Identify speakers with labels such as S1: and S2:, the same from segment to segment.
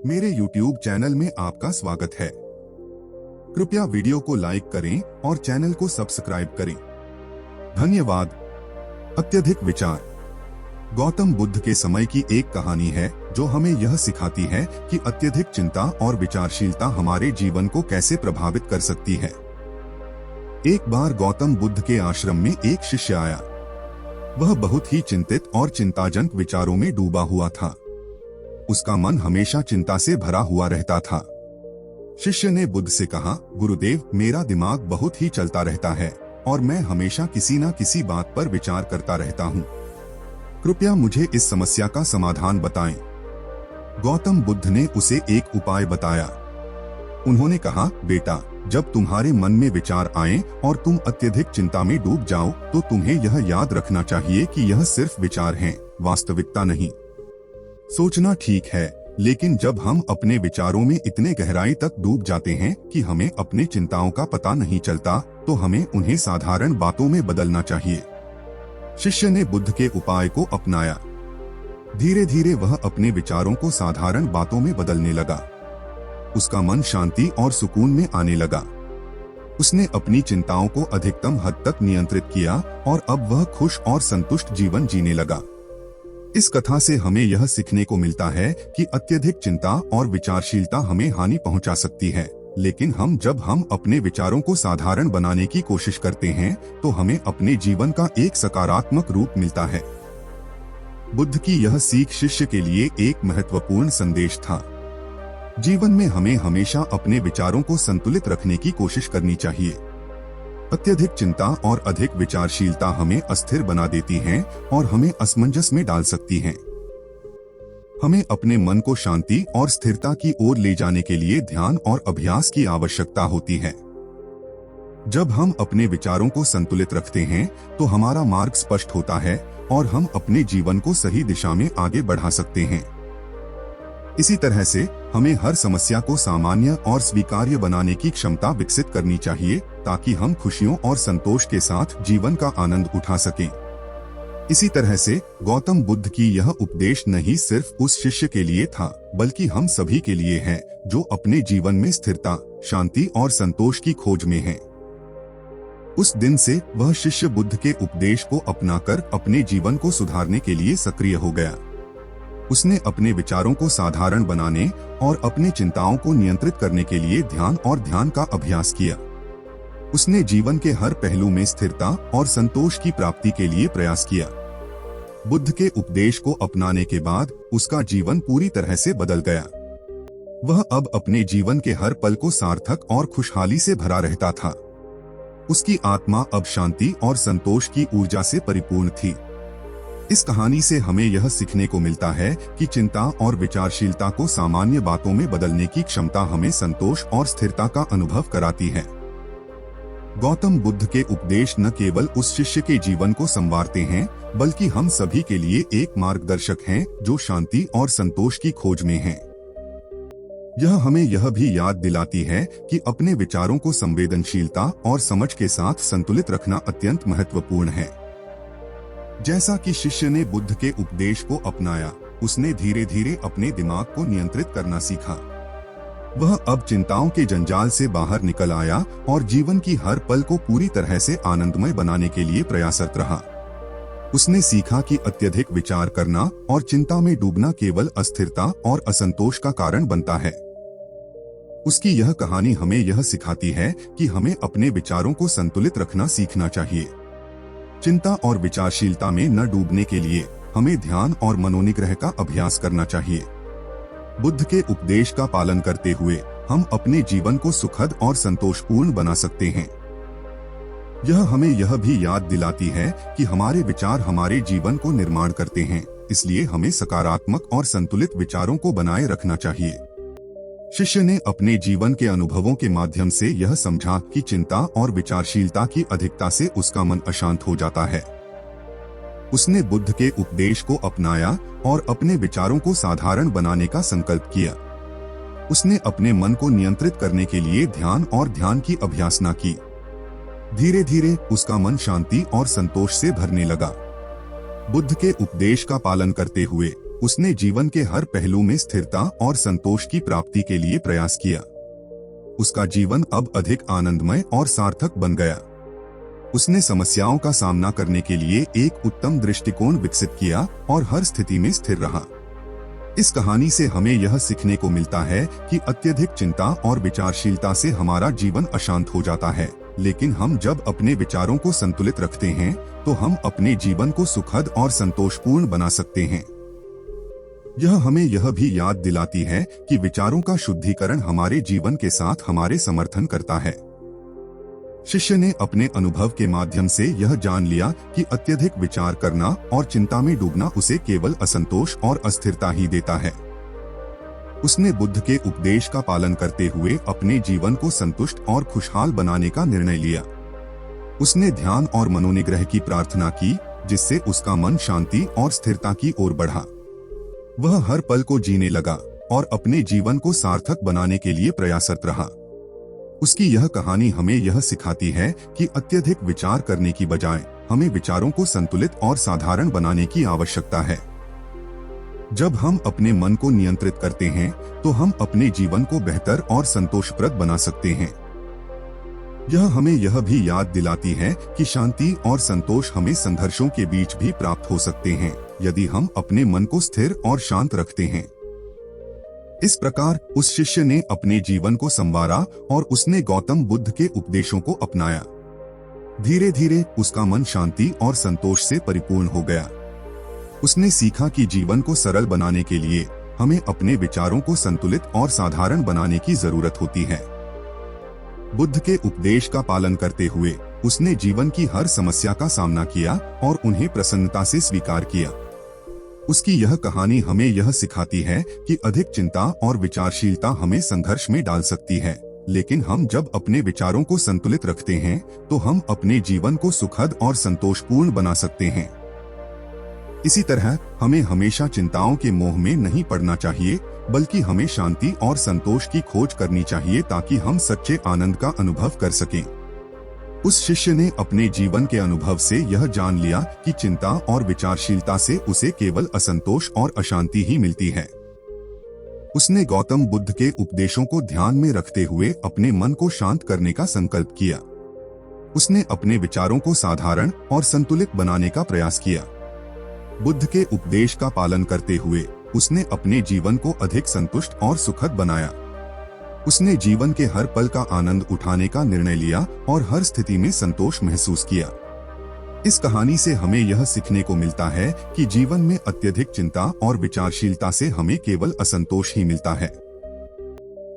S1: मेरे YouTube channel में आपका स्वागत है। कृपया वीडियो को लाइक करें और चैनल को सब्सक्राइब करें। धन्यवाद। अत्यधिक विचार। गौतम बुद्ध के समय की एक कहानी है जो हमें यह सिखाती है कि अत्यधिक चिंता और विचारशीलता हमारे जीवन को कैसे प्रभावित कर सकती है। एक बार गौतम बुद्ध के आश्रम में एक शिष्य आया। वह बहुत ही चिंतित और चिंताजनक विचारों में डूबा हुआ था। उसका मन हमेशा चिंता से भरा हुआ रहता था। शिष्य ने बुद्ध से कहा, गुरुदेव, मेरा दिमाग बहुत ही चलता रहता है और मैं हमेशा किसी न किसी बात पर विचार करता रहता हूँ। कृपया मुझे इस समस्या का समाधान बताएं। गौतम बुद्ध ने उसे एक उपाय बताया। उन्होंने कहा, बेटा, जब तुम्हारे मन में विचार आए और तुम अत्यधिक चिंता में डूब जाओ तो तुम्हें यह याद रखना चाहिए कि यह सिर्फ विचार हैं, वास्तविकता नहीं। सोचना ठीक है, लेकिन जब हम अपने विचारों में इतने गहराई तक डूब जाते हैं कि हमें अपनी चिंताओं का पता नहीं चलता, तो हमें उन्हें साधारण बातों में बदलना चाहिए। शिष्य ने बुद्ध के उपाय को अपनाया। धीरे धीरे वह अपने विचारों को साधारण बातों में बदलने लगा। उसका मन शांति और सुकून में आने लगा। उसने अपनी चिंताओं को अधिकतम हद तक नियंत्रित किया और अब वह खुश और संतुष्ट जीवन जीने लगा। इस कथा से हमें यह सीखने को मिलता है कि अत्यधिक चिंता और विचारशीलता हमें हानि पहुंचा सकती है, लेकिन जब हम अपने विचारों को साधारण बनाने की कोशिश करते हैं तो हमें अपने जीवन का एक सकारात्मक रूप मिलता है। बुद्ध की यह सीख शिष्य के लिए एक महत्वपूर्ण संदेश था। जीवन में हमें हमेशा अपने विचारों को संतुलित रखने की कोशिश करनी चाहिए। अत्यधिक चिंता और अधिक विचारशीलता हमें अस्थिर बना देती हैं और हमें असमंजस में डाल सकती हैं। हमें अपने मन को शांति और स्थिरता की ओर ले जाने के लिए ध्यान और अभ्यास की आवश्यकता होती है। जब हम अपने विचारों को संतुलित रखते हैं तो हमारा मार्ग स्पष्ट होता है और हम अपने जीवन को सही दिशा में आगे बढ़ा सकते हैं। इसी तरह से हमें हर समस्या को सामान्य और स्वीकार्य बनाने की क्षमता विकसित करनी चाहिए ताकि हम खुशियों और संतोष के साथ जीवन का आनंद उठा सकें। इसी तरह से गौतम बुद्ध की यह उपदेश नहीं सिर्फ उस शिष्य के लिए था, बल्कि हम सभी के लिए है जो अपने जीवन में स्थिरता, शांति और संतोष की खोज में हैं। उस दिन से वह शिष्य बुद्ध के उपदेश को अपनाकर अपने जीवन को सुधारने के लिए सक्रिय हो गया। उसने अपने विचारों को साधारण बनाने और अपनी चिंताओं को नियंत्रित करने के लिए ध्यान का अभ्यास किया। उसने जीवन के हर पहलू में स्थिरता और संतोष की प्राप्ति के लिए प्रयास किया। बुद्ध के उपदेश को अपनाने के बाद उसका जीवन पूरी तरह से बदल गया। वह अब अपने जीवन के हर पल को सार्थक और खुशहाली से भरा रहता था। उसकी आत्मा अब शांति और संतोष की ऊर्जा से परिपूर्ण थी। इस कहानी से हमें यह सीखने को मिलता है कि चिंता और विचारशीलता को सामान्य बातों में बदलने की क्षमता हमें संतोष और स्थिरता का अनुभव कराती है। गौतम बुद्ध के उपदेश न केवल उस शिष्य के जीवन को संवारते हैं, बल्कि हम सभी के लिए एक मार्गदर्शक हैं जो शांति और संतोष की खोज में हैं। यह हमें यह भी याद दिलाती है कि अपने विचारों को संवेदनशीलता और समझ के साथ संतुलित रखना अत्यंत महत्वपूर्ण है। जैसा कि शिष्य ने बुद्ध के उपदेश को अपनाया, उसने धीरे धीरे अपने दिमाग को नियंत्रित करना सीखा। वह अब चिंताओं के जंजाल से बाहर निकल आया और जीवन की हर पल को पूरी तरह से आनंदमय बनाने के लिए प्रयासरत रहा। उसने सीखा कि अत्यधिक विचार करना और चिंता में डूबना केवल अस्थिरता और असंतोष का कारण बनता है। उसकी यह कहानी हमें यह सिखाती है कि हमें अपने विचारों को संतुलित रखना सीखना चाहिए। चिंता और विचारशीलता में न डूबने के लिए हमें ध्यान और मनोनिग्रह का अभ्यास करना चाहिए। बुद्ध के उपदेश का पालन करते हुए हम अपने जीवन को सुखद और संतोषपूर्ण बना सकते हैं। यह हमें यह भी याद दिलाती है कि हमारे विचार हमारे जीवन को निर्माण करते हैं, इसलिए हमें सकारात्मक और संतुलित विचारों को बनाए रखना चाहिए। शिष्य ने अपने जीवन के अनुभवों के माध्यम से यह समझा कि चिंता और विचारशीलता की अधिकता से उसका मन अशांत हो जाता है। उसने बुद्ध के उपदेश को अपनाया और अपने विचारों को साधारण बनाने का संकल्प किया। उसने अपने मन को नियंत्रित करने के लिए ध्यान की अभ्यासना की। धीरे धीरे उसका मन शांति और संतोष से भरने लगा। बुद्ध के उपदेश का पालन करते हुए उसने जीवन के हर पहलू में स्थिरता और संतोष की प्राप्ति के लिए प्रयास किया। उसका जीवन अब अधिक आनंदमय और सार्थक बन गया। उसने समस्याओं का सामना करने के लिए एक उत्तम दृष्टिकोण विकसित किया और हर स्थिति में स्थिर रहा। इस कहानी से हमें यह सीखने को मिलता है कि अत्यधिक चिंता और विचारशीलता से हमारा जीवन अशांत हो जाता है, लेकिन हम जब अपने विचारों को संतुलित रखते हैं तो हम अपने जीवन को सुखद और संतोषपूर्ण बना सकते हैं। यह हमें यह भी याद दिलाती है कि विचारों का शुद्धिकरण हमारे जीवन के साथ हमारे समर्थन करता है। शिष्य ने अपने अनुभव के माध्यम से यह जान लिया कि अत्यधिक विचार करना और चिंता में डूबना उसे केवल असंतोष और अस्थिरता ही देता है। उसने बुद्ध के उपदेश का पालन करते हुए अपने जीवन को संतुष्ट और खुशहाल बनाने का निर्णय लिया। उसने ध्यान और मनोनिग्रह की प्रार्थना की, जिससे उसका मन शांति और स्थिरता की ओर बढ़ा। वह हर पल को जीने लगा और अपने जीवन को सार्थक बनाने के लिए प्रयासरत रहा। उसकी यह कहानी हमें यह सिखाती है कि अत्यधिक विचार करने की बजाय हमें विचारों को संतुलित और साधारण बनाने की आवश्यकता है। जब हम अपने मन को नियंत्रित करते हैं तो हम अपने जीवन को बेहतर और संतोषप्रद बना सकते हैं। यह हमें यह भी याद दिलाती है कि शांति और संतोष हमें संघर्षों के बीच भी प्राप्त हो सकते हैं, यदि हम अपने मन को स्थिर और शांत रखते हैं। इस प्रकार उस शिष्य ने अपने जीवन को संवारा और उसने गौतम बुद्ध के उपदेशों को अपनाया। धीरे धीरे उसका मन शांति और संतोष से परिपूर्ण हो गया। उसने सीखा कि जीवन को सरल बनाने के लिए हमें अपने विचारों को संतुलित और साधारण बनाने की जरूरत होती है। बुद्ध के उपदेश का पालन करते हुए उसने जीवन की हर समस्या का सामना किया और उन्हें प्रसन्नता से स्वीकार किया। उसकी यह कहानी हमें यह सिखाती है कि अधिक चिंता और विचारशीलता हमें संघर्ष में डाल सकती है, लेकिन हम जब अपने विचारों को संतुलित रखते हैं तो हम अपने जीवन को सुखद और संतोषपूर्ण बना सकते हैं। इसी तरह हमें हमेशा चिंताओं के मोह में नहीं पड़ना चाहिए, बल्कि हमें शांति और संतोष की खोज करनी चाहिए ताकि हम सच्चे आनंद का अनुभव कर सकें। उस शिष्य ने अपने जीवन के अनुभव से यह जान लिया कि चिंता और विचारशीलता से उसे केवल असंतोष और अशांति ही मिलती है। उसने गौतम बुद्ध के उपदेशों को ध्यान में रखते हुए अपने मन को शांत करने का संकल्प किया। उसने अपने विचारों को साधारण और संतुलित बनाने का प्रयास किया। बुद्ध के उपदेश का पालन करते हुए उसने अपने जीवन को अधिक संतुष्ट और सुखद बनाया। उसने जीवन के हर पल का आनंद उठाने का निर्णय लिया और हर स्थिति में संतोष महसूस किया। इस कहानी से हमें यह सीखने को मिलता है कि जीवन में अत्यधिक चिंता और विचारशीलता से हमें केवल असंतोष ही मिलता है।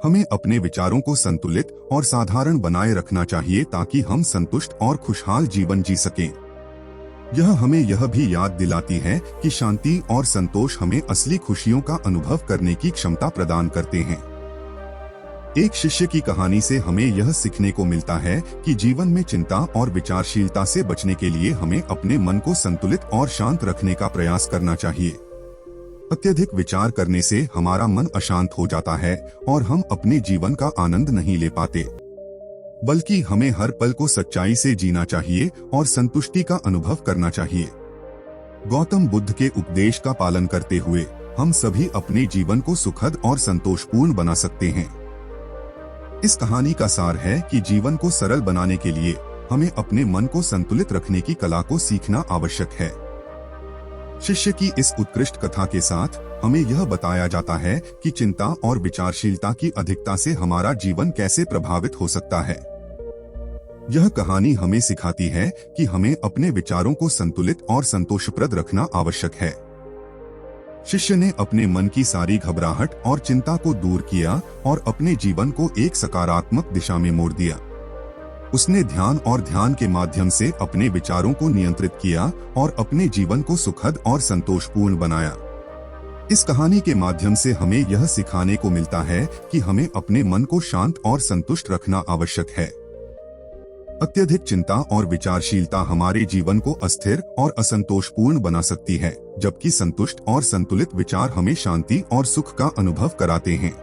S1: हमें अपने विचारों को संतुलित और साधारण बनाए रखना चाहिए ताकि हम संतुष्ट और खुशहाल जीवन जी सकें। यह हमें यह भी याद दिलाती है कि शांति और संतोष हमें असली खुशियों का अनुभव करने की क्षमता प्रदान करते हैं। एक शिष्य की कहानी से हमें यह सीखने को मिलता है कि जीवन में चिंता और विचारशीलता से बचने के लिए हमें अपने मन को संतुलित और शांत रखने का प्रयास करना चाहिए। अत्यधिक विचार करने से हमारा मन अशांत हो जाता है और हम अपने जीवन का आनंद नहीं ले पाते, बल्कि हमें हर पल को सच्चाई से जीना चाहिए और संतुष्टि का अनुभव करना चाहिए। गौतम बुद्ध के उपदेश का पालन करते हुए हम सभी अपने जीवन को सुखद और संतोषपूर्ण बना सकते हैं। इस कहानी का सार है कि जीवन को सरल बनाने के लिए हमें अपने मन को संतुलित रखने की कला को सीखना आवश्यक है। शिष्य की इस उत्कृष्ट कथा के साथ हमें यह बताया जाता है कि चिंता और विचारशीलता की अधिकता से हमारा जीवन कैसे प्रभावित हो सकता है। यह कहानी हमें सिखाती है कि हमें अपने विचारों को संतुलित और संतोषप्रद रखना आवश्यक है। शिष्य ने अपने मन की सारी घबराहट और चिंता को दूर किया और अपने जीवन को एक सकारात्मक दिशा में मोड़ दिया। उसने ध्यान के माध्यम से अपने विचारों को नियंत्रित किया और अपने जीवन को सुखद और संतोषपूर्ण बनाया। इस कहानी के माध्यम से हमें यह सिखाने को मिलता है कि हमें अपने मन को शांत और संतुष्ट रखना आवश्यक है। अत्यधिक चिंता और विचारशीलता हमारे जीवन को अस्थिर और असंतोषपूर्ण बना सकती है, जबकि संतुष्ट और संतुलित विचार हमें शांति और सुख का अनुभव कराते हैं।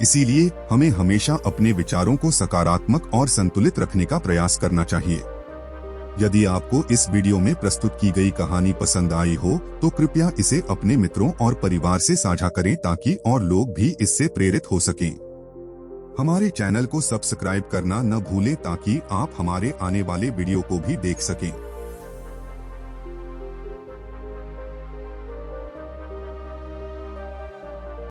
S1: इसीलिए हमें हमेशा अपने विचारों को सकारात्मक और संतुलित रखने का प्रयास करना चाहिए। यदि आपको इस वीडियो में प्रस्तुत की गई कहानी पसंद आई हो तो कृपया इसे अपने मित्रों और परिवार से साझा करें ताकि और लोग भी इससे प्रेरित हो सकें। हमारे चैनल को सब्सक्राइब करना न भूलें ताकि आप हमारे आने वाले वीडियो को भी देख सकें।